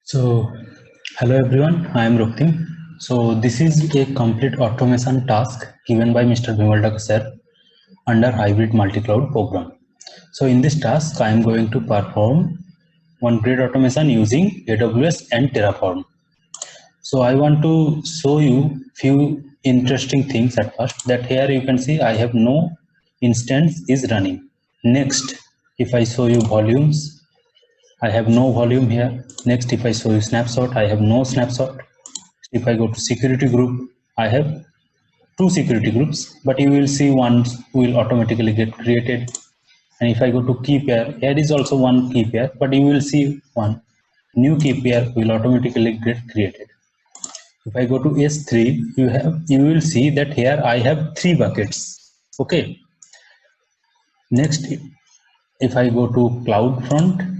So, hello everyone, I am Ruktim. So, this is a complete automation task given by Mr. Bimal sir under hybrid multi-cloud program. So, in this task, I am going to perform one grid automation using AWS and Terraform. So, I want to show you few interesting things at first. That here you can see I have no instance is running. Next, if I show you volumes, I have no volume here. Next, if I show you snapshot, I have no snapshot. If I go to security group, I have two security groups, but you will see one will automatically get created. And if I go to key pair, here is also one key pair, but you will see one new key pair will automatically get created. If I go to S3, you will see that here I have three buckets. Okay. Next, if I go to CloudFront,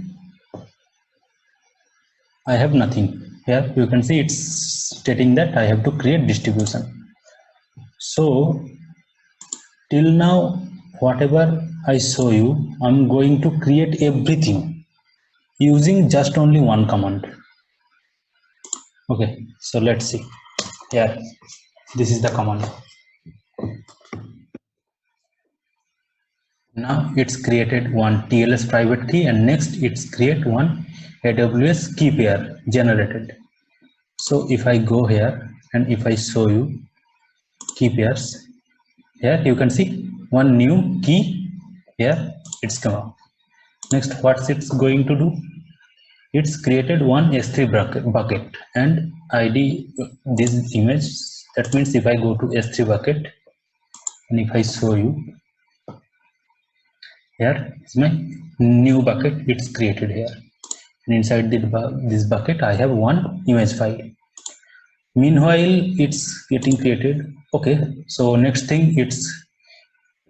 I have nothing. Here you can see it's stating that I have to create distribution. So till now, whatever I show you, I'm going to create everything using just only one command. Okay, so let's see. Here, this is the command. Now it's created one TLS private key, and next it's create one AWS key pair generated. So if I go here and if I show you key pairs, here you can see one new key here it's come up. Next, what's it's going to do? It's created one S3 bucket and ID this image. That means if I go to S3 bucket and if I show you, here is my new bucket, it's created here, and inside this bucket I have one image file. Meanwhile it's getting created. Okay, so next thing, it's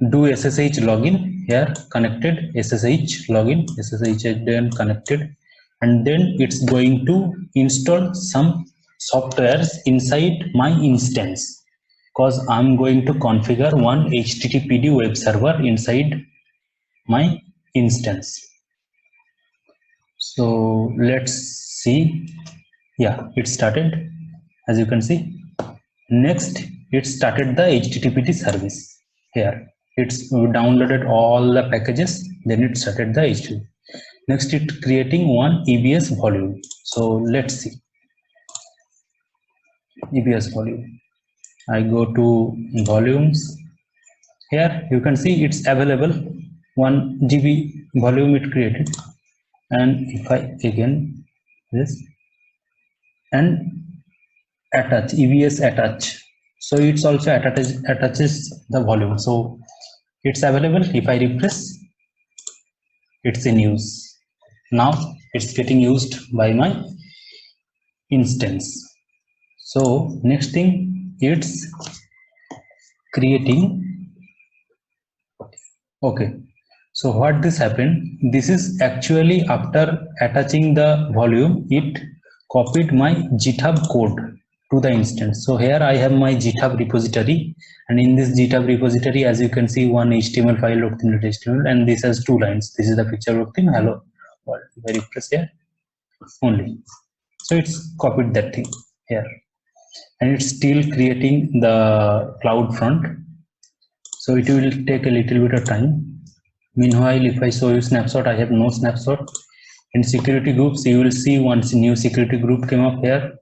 do SSH login. Here connected SSH login, SSH then connected, and then it's going to install some softwares inside my instance, because I'm going to configure one HTTPD web server inside my instance. So let's see. Yeah, it started, as you can see. Next, it started the HTTPD service. Here it's downloaded all the packages, then it started the HTTP. Next, it's creating one EBS volume. So let's see. EBS volume. I go to volumes. Here you can see it's available 1 GB volume it created. And if I again this and attach EBS attach, so it's also attaches the volume. So it's available. If I refresh, it's in use. Now it's getting used by my instance. So next thing, it's creating. Okay, so what this happened, this is actually after attaching the volume, it copied my GitHub code to the instance. So here I have my GitHub repository, and in this GitHub repository, as you can see, one HTML file Ruktim.html, and this has two lines. This is the picture Ruktim, hello world. Very press here only. So it's copied that thing here, and it's still creating the CloudFront. So it will take a little bit of time. Meanwhile, if I show you snapshot, I have no snapshot. In security groups, you will see once a new security group came up here.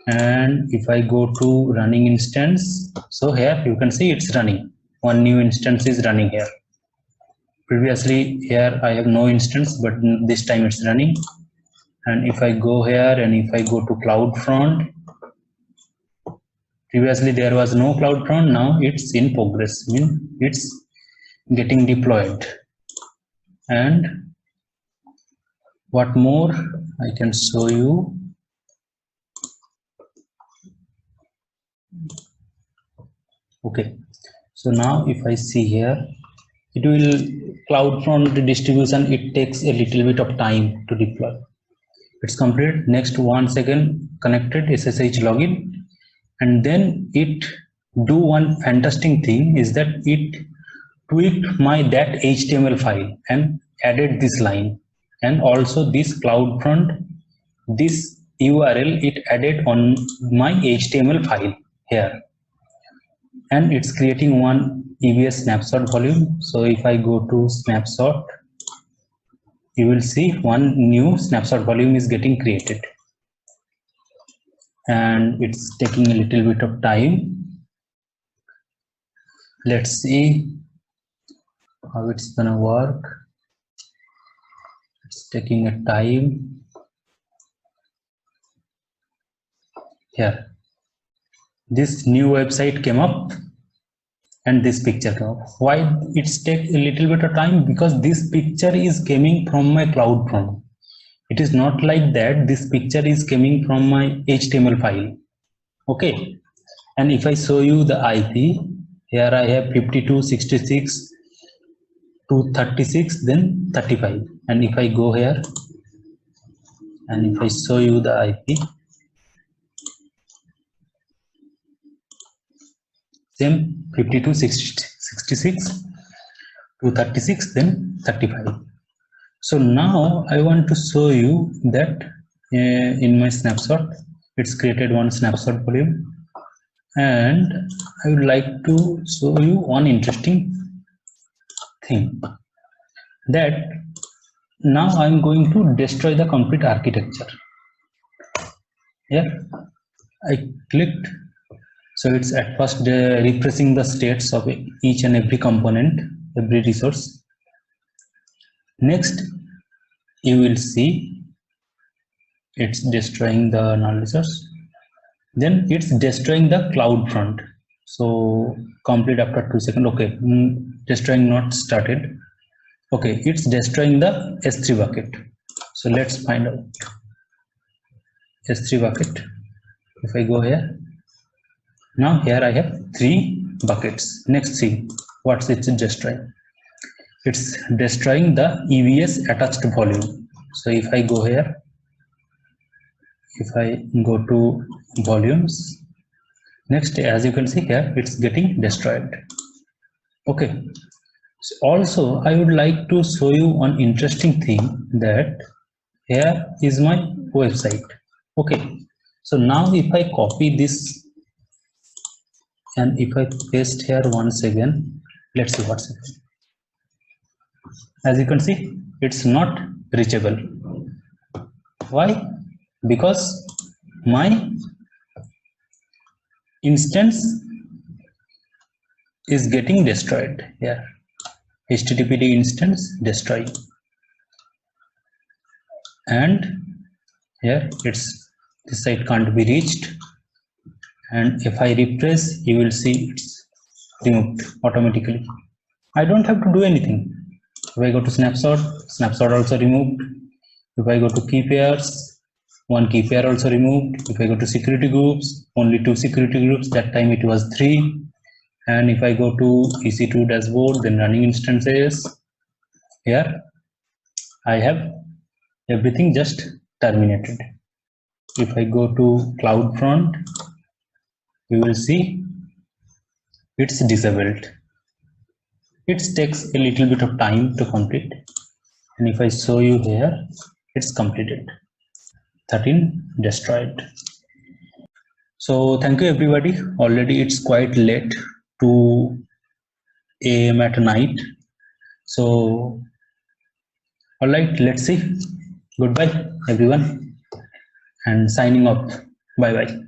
And if I go to running instance, so here you can see it's running. One new instance is running here. Previously here I have no instance, but this time it's running. And if I go here and if I go to CloudFront, previously there was no CloudFront, now it's in progress, means it's getting deployed. And what more I can show you. Okay, so now if I see here, it will CloudFront distribution, it takes a little bit of time to deploy. It's complete. Next, once again connected SSH login, and then it do one fantastic thing is that it tweaked my that HTML file and added this line, and also this CloudFront this URL it added on my HTML file here, and it's creating one EBS snapshot volume. So if I go to snapshot, you will see one new snapshot volume is getting created, and it's taking a little bit of time. Let's see how it's gonna work. It's taking a time. Here, this new website came up and this picture came up. Why it's take a little bit of time? Because this picture is coming from my CloudFront. It is not like that this picture is coming from my HTML file. Okay, and if I show you the IP, here I have 5266 to 36, then 35, and if I go here and if I show you the IP, same 5266 to 36, then 35. So now I want to show you that in my snapshot, it's created one snapshot volume, and I would like to show you one interesting thing, that now I'm going to destroy the complete architecture. Here I clicked, so it's at first refreshing the states of each and every component, every resource. Next, you will see it's destroying the null resource. Then it's destroying the CloudFront. So complete after 2 seconds. Okay, destroying not started. Okay, it's destroying the S3 bucket. So let's find out S3 bucket. If I go here, now here I have 3 buckets. Next, see what's it's destroying. It's destroying the EBS attached volume. So if I go here, if I go to volumes, next, as you can see here, it's getting destroyed. Okay. So also, I would like to show you one interesting thing, that here is my website. Okay. So now if I copy this and if I paste here once again, let's see what's happening. As you can see, it's not reachable. Why? Because my instance is getting destroyed here. HTTPD instance destroyed, and here it's this site can't be reached, and if I refresh, you will see it's removed automatically. I don't have to do anything. If I go to snapshot, snapshot also removed. If I go to key pairs, one key pair also removed. If I go to security groups, only 2 security groups, that time it was 3. And if I go to EC2 dashboard, then running instances, here I have everything just terminated. If I go to CloudFront, you will see it's disabled. It takes a little bit of time to complete, and if I show you here, it's completed. 13 destroyed. So thank you everybody. Already it's quite late, 2 AM at night. So all right, let's see. Goodbye everyone, and signing off. Bye bye.